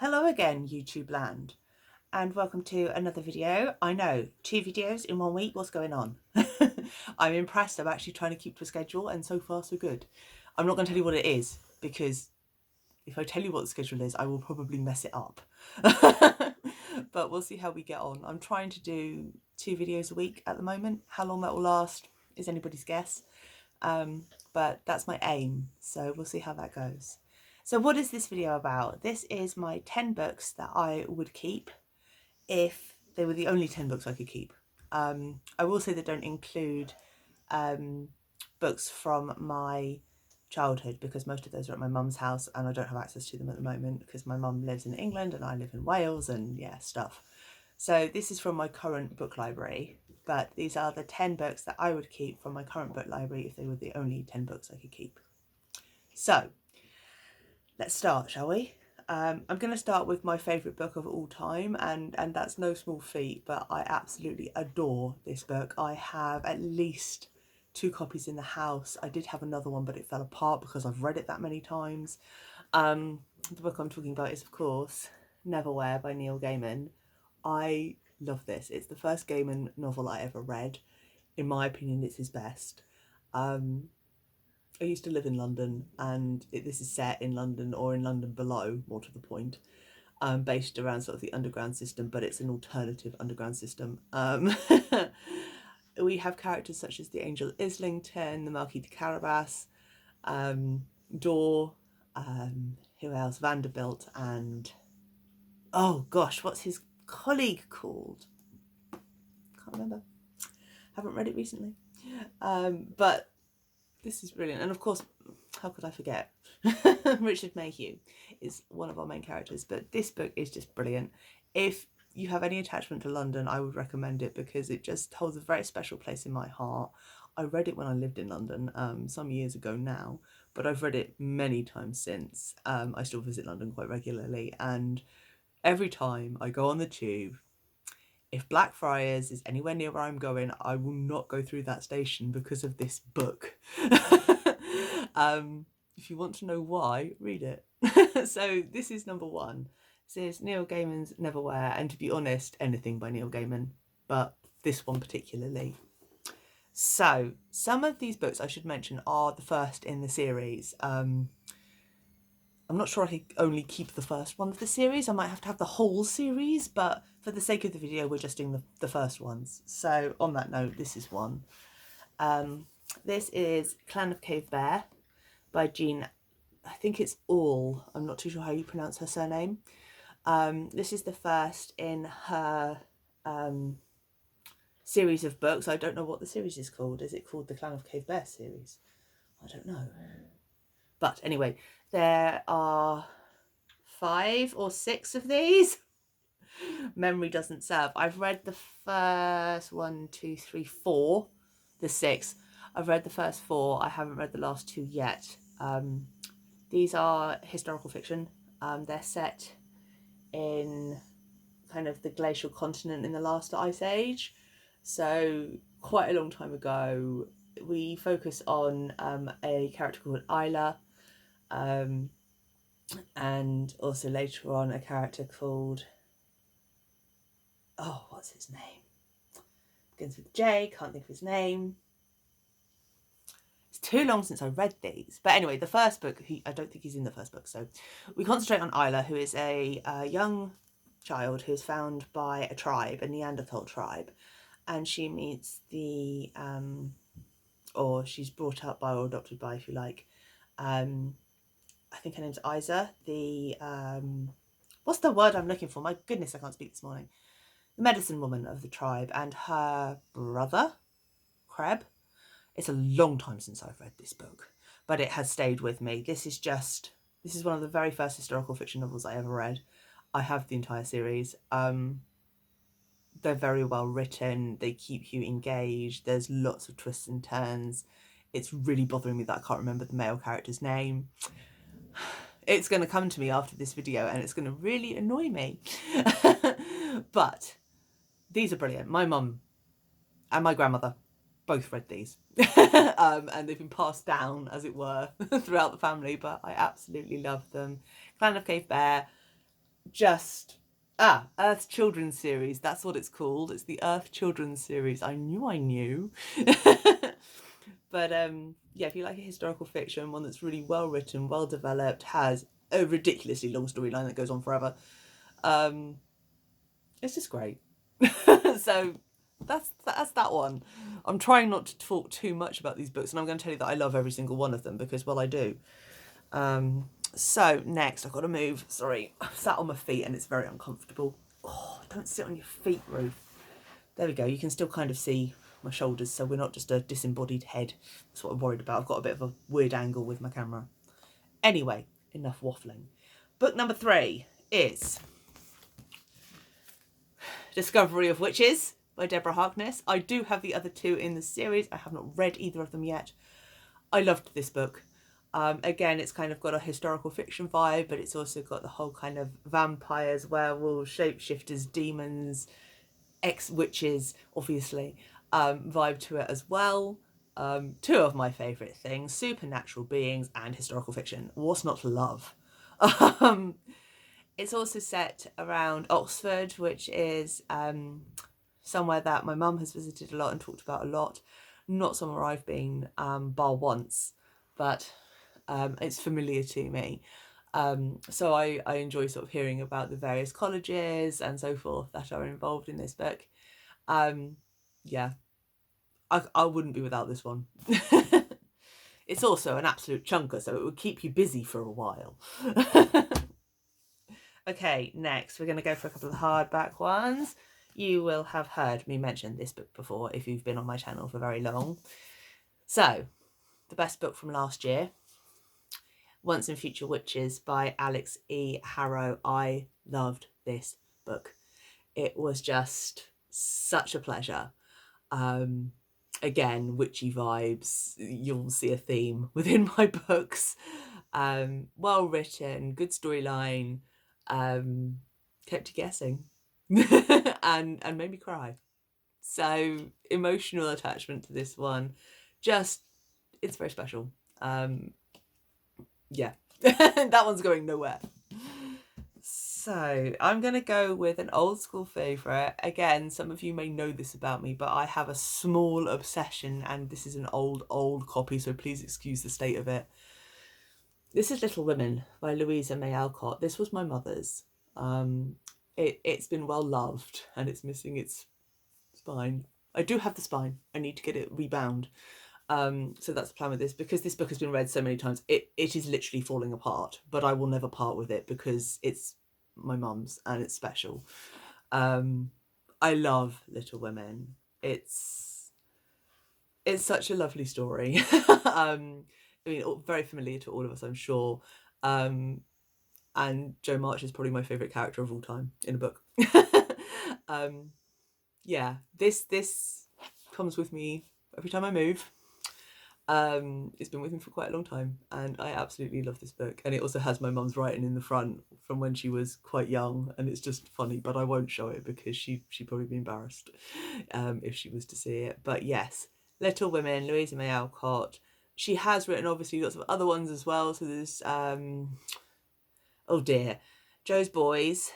Hello again, YouTube land, and welcome to another video. I know, 2 videos in 1 week, what's going on? I'm impressed. I'm actually trying to keep to a schedule, and so far so good. I'm not going to tell you what it is, because if I tell you what the schedule is, I will probably mess it up. But we'll see how we get on. I'm trying to do 2 videos a week at the moment. How long that will last is anybody's guess. But that's my aim, so we'll see how that goes. So what is this video about? This is my 10 books that I would keep if they were the only 10 books I could keep. I will say they don't include books from my childhood, because most of those are at my mum's house and I don't have access to them at the moment because my mum lives in England and I live in Wales and yeah, stuff. So this is from my current book library, but these are the 10 books that I would keep from my current book library if they were the only 10 books I could keep. So let's start, shall we? I'm going to start with my favourite book of all time, and that's no small feat, but I absolutely adore this book. I have at least 2 copies in the house. I did have another one, but it fell apart because I've read it that many times. The book I'm talking about is, of course, Neverwhere by Neil Gaiman. I love this. It's the first Gaiman novel I ever read. In my opinion, it's his best. I used to live in London, and this is set in London, or in London below, more to the point, based around sort of the underground system, but it's an alternative underground system. We have characters such as the Angel Islington, the Marquis de Carabas, Dor, who else? Vanderbilt, and oh gosh, what's his colleague called? Can't remember. Haven't read it recently. But this is brilliant. And of course, how could I forget? Richard Mayhew is one of our main characters, but this book is just brilliant. If you have any attachment to London, I would recommend it because it just holds a very special place in my heart. I read it when I lived in London, some years ago now, but I've read it many times since. I still visit London quite regularly, and every time I go on the tube, if Blackfriars is anywhere near where I'm going, I will not go through that station because of this book. If you want to know why, read it. So this is number 1. This is Neil Gaiman's Neverwhere, and to be honest, anything by Neil Gaiman, but this one particularly. So some of these books I should mention are the first in the series. I'm not sure I could only keep the first one of the series. I might have to have the whole series, but for the sake of the video, we're just doing the first ones. So on that note, this is one. This is Clan of Cave Bear by Jean, I think it's All. I'm not too sure how you pronounce her surname. This is the first in her series of books. I don't know what the series is called. Is it called the Clan of Cave Bear series? I don't know. But anyway, there are 5 or 6 of these. Memory doesn't serve. I've read the first 1, 2, 3, 4, the 6. I've read the first 4. I haven't read the last 2 yet. These are historical fiction. They're set in kind of the glacial continent in the last ice age. So quite a long time ago. We focus on a character called Isla, and also later on a character called, oh, what's his name? Begins with J, can't think of his name. It's too long since I read these. But anyway, the first book, I don't think he's in the first book. So we concentrate on Isla, who is a young child who is found by a tribe, a Neanderthal tribe. And she meets the, or she's brought up by or adopted by, if you like, I think her name's Isa, the, what's the word I'm looking for? My goodness, I can't speak this morning. The medicine woman of the tribe, and her brother, Creb. It's a long time since I've read this book, but it has stayed with me. This is one of the very first historical fiction novels I ever read. I have the entire series. They're very well written. They keep you engaged. There's lots of twists and turns. It's really bothering me that I can't remember the male character's name. It's going to come to me after this video and it's going to really annoy me. But these are brilliant. My mum and my grandmother both read these. And they've been passed down, as it were, throughout the family, but I absolutely love them. Clan of Cave Bear, just Earth Children's Series. That's what it's called. It's the Earth Children's Series. I knew. But yeah, if you like a historical fiction, one that's really well written, well developed, has a ridiculously long storyline that goes on forever, it's just great. So that's that one. I'm trying not to talk too much about these books, and I'm going to tell you that I love every single one of them because, well, I do. So next, I've got to move. Sorry, I've sat on my feet and it's very uncomfortable. Oh, don't sit on your feet, Ruth. There we go. You can still kind of see my shoulders, so we're not just a disembodied head. That's what I'm worried about. I've got a bit of a weird angle with my camera. Anyway, enough waffling. Book number 3 is Discovery of Witches by Deborah Harkness. I do have the other 2 in the series. I have not read either of them yet. I loved this book. Again, it's kind of got a historical fiction vibe, but it's also got the whole kind of vampires, werewolves, shapeshifters, demons, ex-witches, obviously, vibe to it as well. 2 of my favourite things, supernatural beings and historical fiction. What's not to love? It's also set around Oxford, which is somewhere that my mum has visited a lot and talked about a lot. Not somewhere I've been bar once, but it's familiar to me. So I enjoy sort of hearing about the various colleges and so forth that are involved in this book. Yeah, I wouldn't be without this one. It's also an absolute chunker, so it would keep you busy for a while. Okay, next we're going to go for a couple of hardback ones. You will have heard me mention this book before if you've been on my channel for very long. So, the best book from last year, Once and Future Witches by Alex E. Harrow. I loved this book. It was just such a pleasure. Again, witchy vibes. You'll see a theme within my books. Well written, good storyline, kept you guessing, and made me cry. So emotional attachment to this one. Just, it's very special. Yeah, that one's going nowhere. So I'm going to go with an old school favourite. Again, some of you may know this about me, but I have a small obsession, and this is an old copy, so please excuse the state of it. This is Little Women by Louisa May Alcott. This was my mother's. It's been well loved, and it's missing its spine. I do have the spine. I need to get it rebound. So that's the plan with this, because this book has been read so many times. It is literally falling apart, but I will never part with it because it's my mum's and it's special. I love Little Women. It's such a lovely story. I mean, very familiar to all of us, I'm sure. And Jo March is probably my favourite character of all time in a book. Yeah, this comes with me every time I move. It's been with me for quite a long time, and I absolutely love this book. And it also has my mum's writing in the front from when she was quite young, and it's just funny, but I won't show it because she'd probably be embarrassed if she was to see it. But yes, Little Women, Louisa May Alcott. She has written obviously lots of other ones as well. So there's oh dear, Jo's Boys.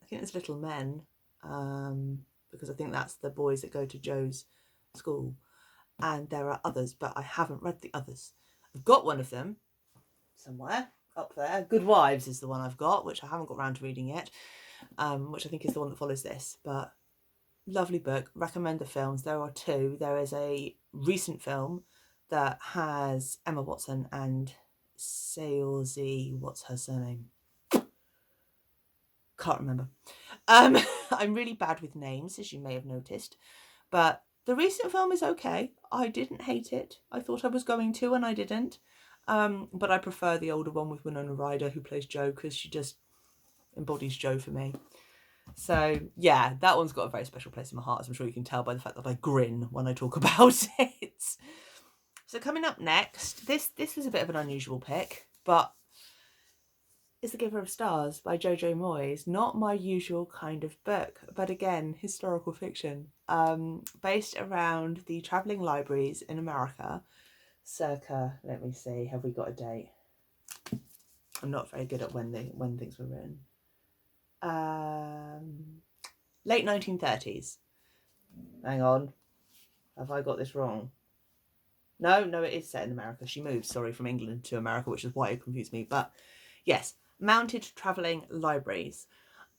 I think there's Little Men, because I think that's the boys that go to Jo's school. And there are others, but I haven't read the others. I've got one of them somewhere up there. Good Wives is the one I've got, which I haven't got around to reading yet, which I think is the one that follows this. But lovely book. Recommend the films. There are 2. There is a recent film that has Emma Watson and Saoirse, what's her surname? Can't remember. I'm really bad with names, as you may have noticed, but the recent film is okay. I didn't hate it. I thought I was going to, and I didn't. But I prefer the older one with Winona Ryder, who plays Jo, because she just embodies Jo for me. So yeah, that one's got a very special place in my heart, as I'm sure you can tell by the fact that I grin when I talk about it. So coming up next, this was a bit of an unusual pick, but is The Giver of Stars by Jojo Moyes. Not my usual kind of book, but again, historical fiction, based around the travelling libraries in America, circa, let me see, have we got a date? I'm not very good at when things were written. late 1930s. Hang on, have I got this wrong? No, it is set in America. She moved, sorry, from England to America, which is why it confused me. But yes, mounted travelling libraries,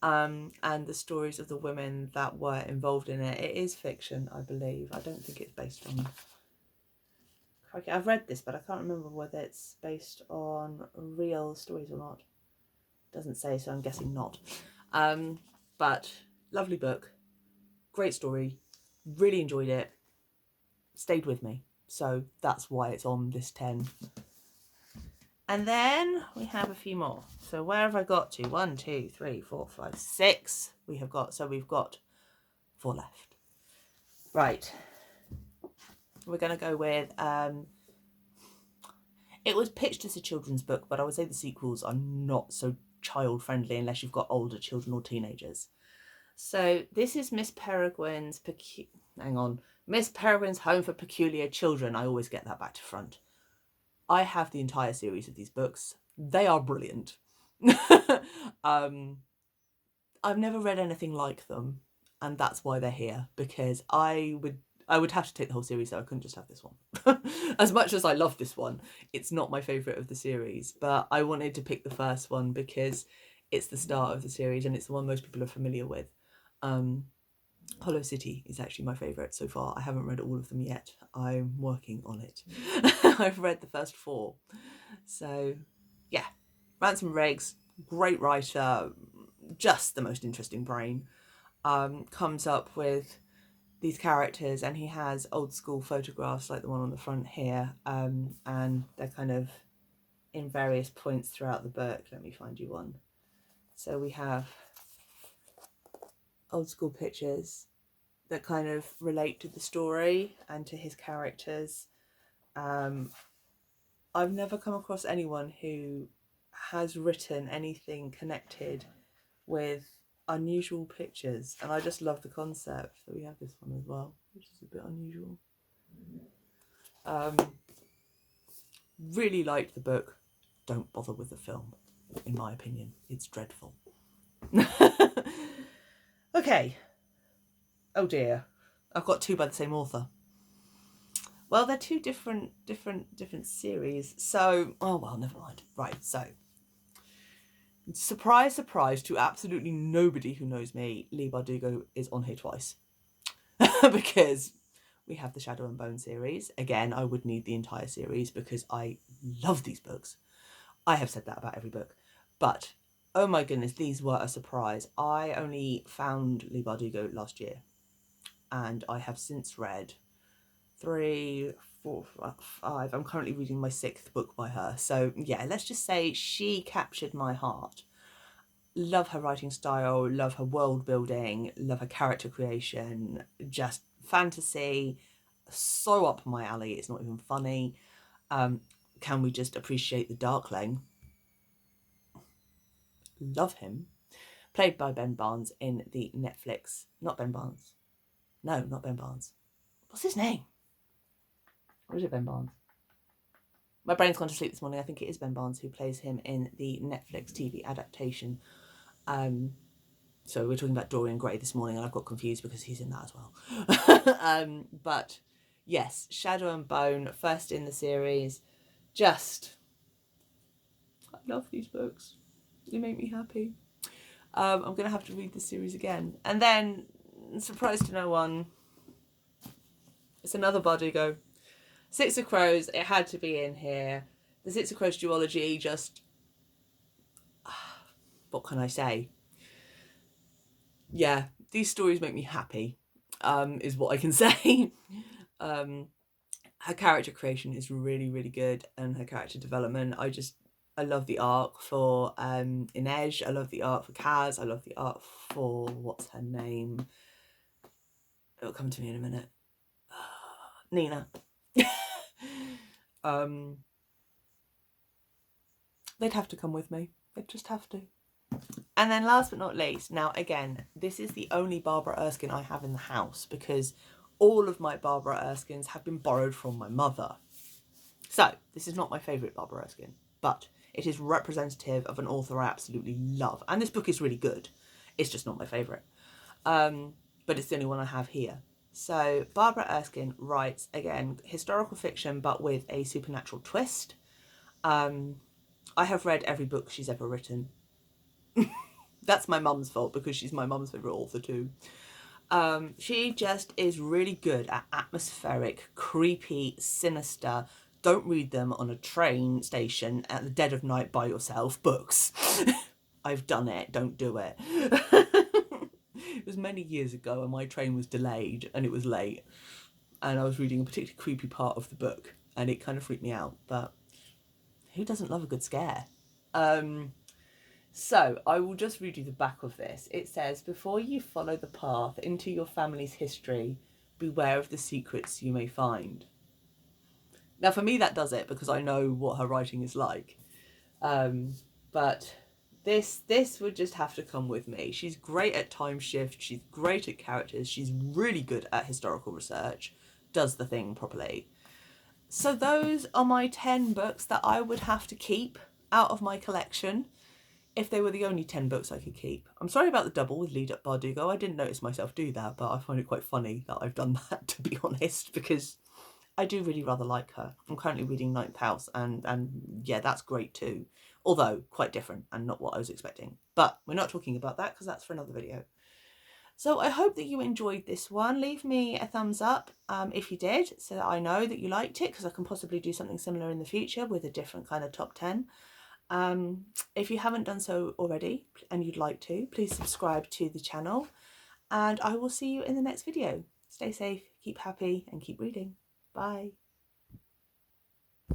and the stories of the women that were involved in it. It is fiction, I believe. I don't think it's based on... I've read this, but I can't remember whether it's based on real stories or not. It doesn't say, so I'm guessing not. But lovely book, great story, really enjoyed it, stayed with me. So that's why it's on this 10. And then we have a few more. So where have I got to? 1, 2, 3, 4, 5, 6. We have got, so we've got 4 left. Right. We're going to go with, it was pitched as a children's book, but I would say the sequels are not so child friendly unless you've got older children or teenagers. So this is Miss Peregrine's, Miss Peregrine's Home for Peculiar Children. I always get that back to front. I have the entire series of these books. They are brilliant. I've never read anything like them, and that's why they're here, because I would have to take the whole series, so I couldn't just have this one. As much as I love this one, it's not my favourite of the series, but I wanted to pick the first one because it's the start of the series and it's the one most people are familiar with. Hollow City is actually my favourite so far. I haven't read all of them yet. I'm working on it. I've read the first 4. So, yeah. Ransom Riggs, great writer, just the most interesting brain. Comes up with these characters, and he has old school photographs like the one on the front here, and they're kind of in various points throughout the book. Let me find you one. So we have old school pictures that kind of relate to the story and to his characters. I've never come across anyone who has written anything connected with unusual pictures, and I just love the concept. So we have this one as well, which is a bit unusual. Really liked the book. Don't bother with the film, in my opinion. It's dreadful. Okay. Oh dear, I've got 2 by the same author. Well, they're 2 different series. So, oh well, never mind. Right, so surprise, surprise to absolutely nobody who knows me, Leigh Bardugo is on here twice. Because we have the Shadow and Bone series. Again, I would need the entire series because I love these books. I have said that about every book. But, oh my goodness, these were a surprise. I only found Leigh Bardugo last year, and I have since read 3, 4, 5. I'm currently reading my 6th book by her. So yeah, let's just say she captured my heart. Love her writing style, love her world building, love her character creation, just fantasy, so up my alley, it's not even funny. Can we just appreciate the Darkling? Love him. Played by Ben Barnes in the Netflix, not Ben Barnes. No, not Ben Barnes. What's his name? Or is it Ben Barnes? My brain's gone to sleep this morning. I think it is Ben Barnes who plays him in the Netflix TV adaptation. So we're talking about Dorian Gray this morning, and I've got confused because he's in that as well. But yes, Shadow and Bone, first in the series. Just, I love these books. They make me happy. I'm going to have to read this series again. And then, surprise to no one, it's another Bardugo. Six of Crows, it had to be in here. The Six of Crows duology, just, what can I say? Yeah, these stories make me happy, is what I can say. Her character creation is really, really good, and her character development. I love the arc for Inej. I love the arc for Kaz. I love the arc for, what's her name? It'll come to me in a minute. Nina. They'd have to come with me. They'd just have to. And then last but not least, now again, this is the only Barbara Erskine I have in the house because all of my Barbara Erskines have been borrowed from my mother. So this is not my favourite Barbara Erskine, but It is representative of an author I absolutely love. And this book is really good. It's just not my favourite. But it's the only one I have here. So Barbara Erskine writes, again, historical fiction, but with a supernatural twist. I have read every book she's ever written. That's my mum's fault because she's my mum's favourite author too. She just is really good at atmospheric, creepy, sinister, don't read them on a train station at the dead of night by yourself books. I've done it, don't do it. It was many years ago and my train was delayed and it was late and I was reading a particularly creepy part of the book and it kind of freaked me out, but who doesn't love a good scare? So I will just read you the back of this. It says, before you follow the path into your family's history, beware of the secrets you may find. Now for me that does it because I know what her writing is like. But this would just have to come with me. She's great at time shift. She's great at characters. She's really good at historical research. Does the thing properly. So those are my 10 books that I would have to keep out of my collection if they were the only 10 books I could keep. I'm sorry about the double with Lead Up Bardugo. I didn't notice myself do that, but I find it quite funny that I've done that, to be honest, because I do really rather like her. I'm currently reading Ninth House and yeah, that's great too. Although quite different and not what I was expecting. But we're not talking about that because that's for another video. So I hope that you enjoyed this one. Leave me a thumbs up if you did, so that I know that you liked it, because I can possibly do something similar in the future with a different kind of top 10. If you haven't done so already and you'd like to, please subscribe to the channel and I will see you in the next video. Stay safe, keep happy and keep reading. Bye.